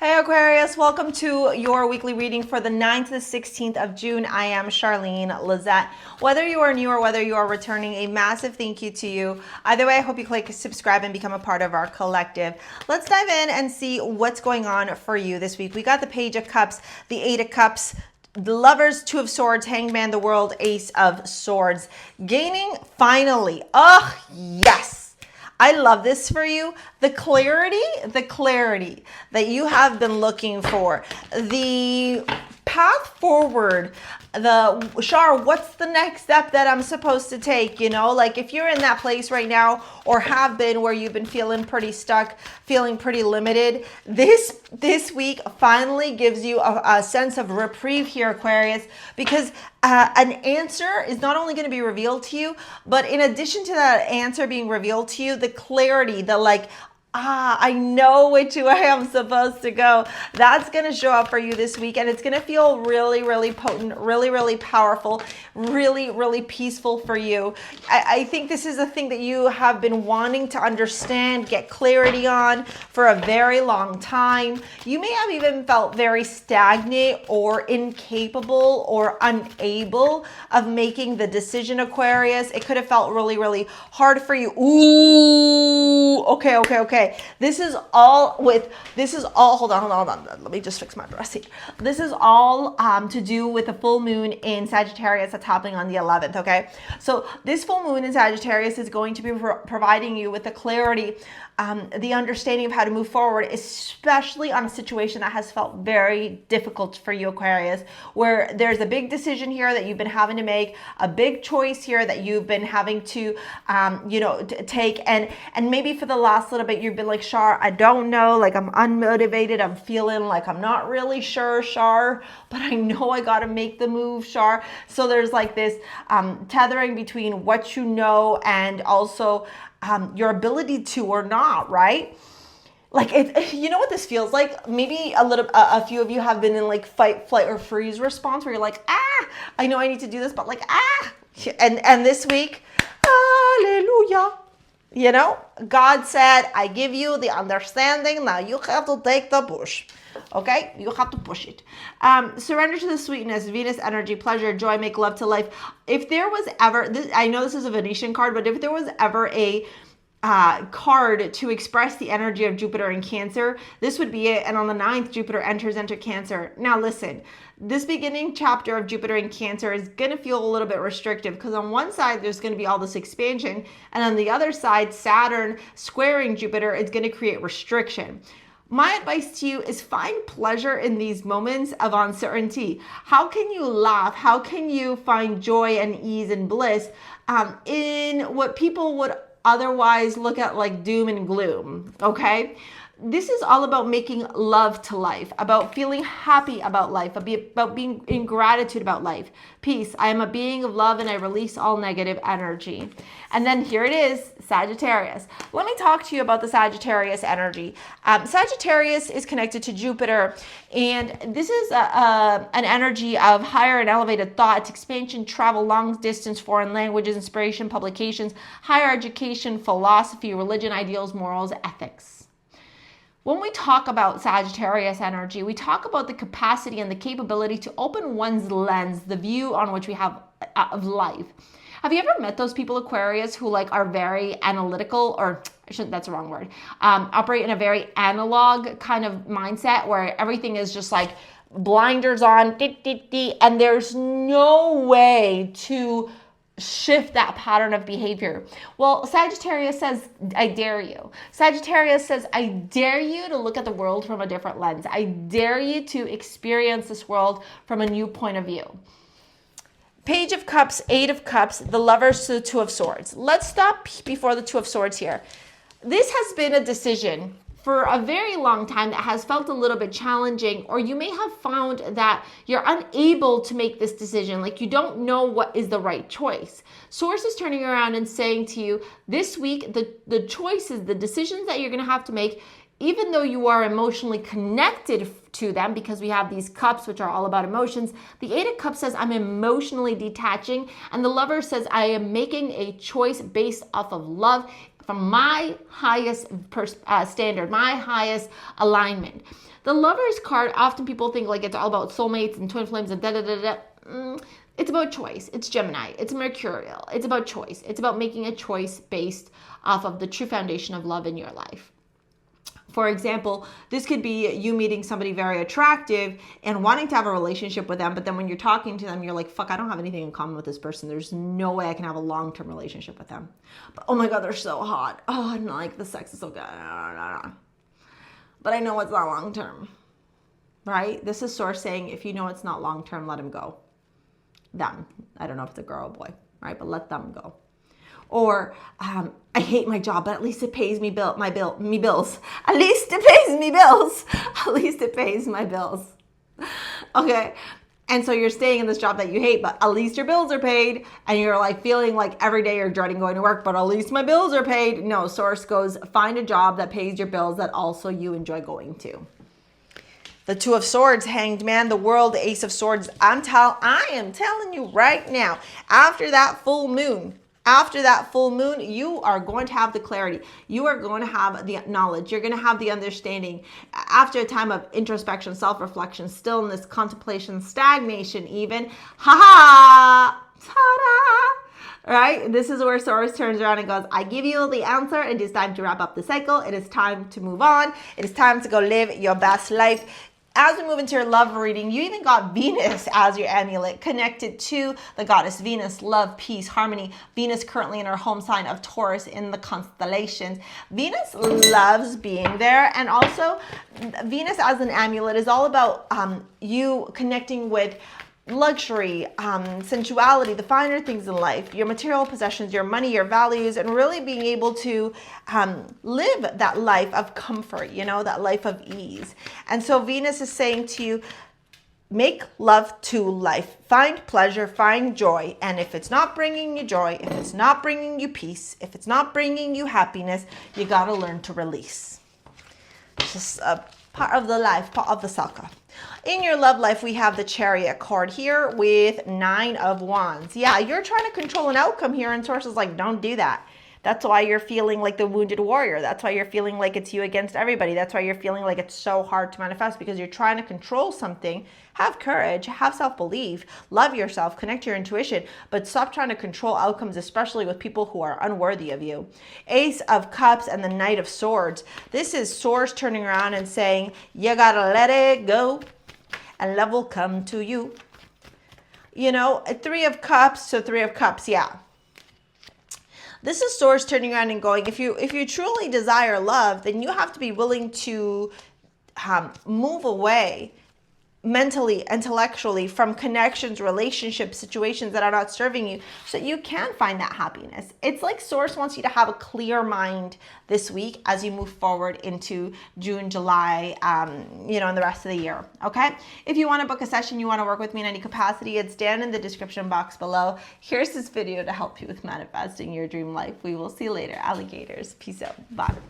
Hey Aquarius, welcome to your weekly reading for the 9th to the 16th of June. I am Charlene Lizette. Whether you are new or whether you are returning, a massive thank you to you. Either way, I hope you click subscribe and become a part of our collective. Let's dive in and see what's going on for you this week. We got the Page of Cups, the Eight of Cups, the Lovers, Two of Swords, Hangman, the World, Ace of Swords. Gaining finally. Oh, yes. I love this for you. The clarity that you have been looking for. The path forward. What's the next step that I'm supposed to take? You know, like if you're in that place right now or have been where you've been feeling pretty stuck, feeling pretty limited, this week finally gives you a sense of reprieve here, Aquarius, because an answer is not only going to be revealed to you, but in addition to that answer being revealed to you, the clarity, the like, I know which way I'm supposed to go. That's going to show up for you this week, and it's going to feel really, really potent, really, really powerful, really, really peaceful for you. I think this is a thing that you have been wanting to understand, get clarity on for a very long time. You may have even felt very stagnant or incapable or unable of making the decision, Aquarius. It could have felt really, really hard for you. Ooh, okay. This is all, hold on. Let me just fix my dress here. This is all to do with the full moon in Sagittarius that's happening on the 11th, okay? So this full moon in Sagittarius is going to be providing you with the clarity, the understanding of how to move forward, especially on a situation that has felt very difficult for you, Aquarius, where there's a big decision here that you've been having to make, a big choice here that you've been having to, take, and maybe for the last little bit you've been like, Char, I don't know, like I'm unmotivated, I'm feeling like I'm not really sure, Char, but I know I got to make the move, Char. So there's like this tethering between what you know and also your ability to or not, right? Like you know what this feels like? Maybe a few of you have been in like fight, flight, or freeze response where you're like, I know I need to do this, but like, and this week, hallelujah. You know, God said, I give you the understanding. Now you have to take the push. Okay, you have to push it. Surrender to the sweetness, Venus energy, pleasure, joy, make love to life. If there was ever, I know this is a Venetian card, but if there was ever a card to express the energy of Jupiter in Cancer, this would be it. And on the 9th, Jupiter enters into Cancer. Now listen, this beginning chapter of Jupiter in Cancer is going to feel a little bit restrictive because on one side, there's going to be all this expansion. And on the other side, Saturn squaring Jupiter is going to create restriction. My advice to you is find pleasure in these moments of uncertainty. How can you laugh? How can you find joy and ease and bliss in what people would otherwise look at like doom and gloom, okay? This is all about making love to life, about feeling happy about life, about being in gratitude about life. Peace. I am a being of love and I release all negative energy. And then here it is, Sagittarius. Let me talk to you about the Sagittarius energy. Sagittarius is connected to Jupiter, and this is an energy of higher and elevated thoughts, expansion, travel, long distance, foreign languages, inspiration, publications, higher education, philosophy, religion, ideals, morals, ethics. When we talk about Sagittarius energy, we talk about the capacity and the capability to open one's lens, the view on which we have of life. Have you ever met those people, Aquarius, who like are very analytical, or that's the wrong word, operate in a very analog kind of mindset where everything is just like blinders on, and there's no way to shift that pattern of behavior? Well, Sagittarius says, I dare you. Sagittarius says, I dare you to look at the world from a different lens. I dare you to experience this world from a new point of view. Page of Cups, Eight of Cups, the Lovers to the Two of Swords. Let's stop before the Two of Swords here. This has been a decision for a very long time that has felt a little bit challenging, or you may have found that you're unable to make this decision, like you don't know what is the right choice. Source is turning around and saying to you, this week, the choices, the decisions that you're gonna have to make, even though you are emotionally connected to them, because we have these cups, which are all about emotions, the Eight of Cups says, I'm emotionally detaching, and the Lover says, I am making a choice based off of love, from my highest standard, my highest alignment. The Lovers card, often people think like it's all about soulmates and twin flames and da-da-da-da. It's about choice. It's Gemini. It's Mercurial. It's about choice. It's about making a choice based off of the true foundation of love in your life. For example, this could be you meeting somebody very attractive and wanting to have a relationship with them, but then when you're talking to them, you're like, fuck, I don't have anything in common with this person. There's no way I can have a long-term relationship with them. But oh my God, they're so hot. Oh, and like the sex is so good. But I know it's not long-term, right? This is Source saying, if you know it's not long-term, let them go. Them. I don't know if it's a girl or boy, right? But let them go. Or I hate my job, but at least it pays me bills. At least it pays me bills. At least it pays my bills. Okay. And so you're staying in this job that you hate, but at least your bills are paid. And you're like feeling like every day you're dreading going to work, but at least my bills are paid. No, Source goes, find a job that pays your bills that also you enjoy going to. The Two of Swords, Hanged Man, the World, the Ace of Swords. I am telling you right now, after that full moon, you are going to have the clarity. You are going to have the knowledge. You're going to have the understanding. After a time of introspection, self-reflection, stillness, contemplation, stagnation even. Ha-ha! Ta-da! Right? This is where Source turns around and goes, I give you the answer. It is time to wrap up the cycle. It is time to move on. It is time to go live your best life. As we move into your love reading, you even got Venus as your amulet, connected to the goddess Venus, love, peace, harmony. Venus currently in her home sign of Taurus in the constellations. Venus loves being there. And also, Venus as an amulet is all about you connecting with luxury, sensuality, the finer things in life, your material possessions, your money, your values, and really being able to live that life of comfort, you know, that life of ease. And so Venus is saying to you, make love to life, find pleasure, find joy. And if it's not bringing you joy, if it's not bringing you peace, if it's not bringing you happiness, you got to learn to release. It's just a part of the life, part of the cycle. In your love life, we have the Chariot card here with 9 of Wands. Yeah, you're trying to control an outcome here, and Source is like, don't do that. That's why you're feeling like the wounded warrior. That's why you're feeling like it's you against everybody. That's why you're feeling like it's so hard to manifest, because you're trying to control something. Have courage, have self-belief, love yourself, connect your intuition, but stop trying to control outcomes, especially with people who are unworthy of you. Ace of Cups and the Knight of Swords. This is Source turning around and saying, you gotta let it go and love will come to you. You know, a 3 of Cups, so 3 of Cups, yeah. This is Source turning around and going, if you truly desire love, then you have to be willing to move away mentally, intellectually from connections, relationships, situations that are not serving you, so that you can find that happiness. It's like Source wants you to have a clear mind this week as you move forward into June, July, you know, and the rest of the year, okay? If you want to book a session, you want to work with me in any capacity, it's down in the description box below. Here's this video to help you with manifesting your dream life. We will see you later, alligators. Peace out. Bye.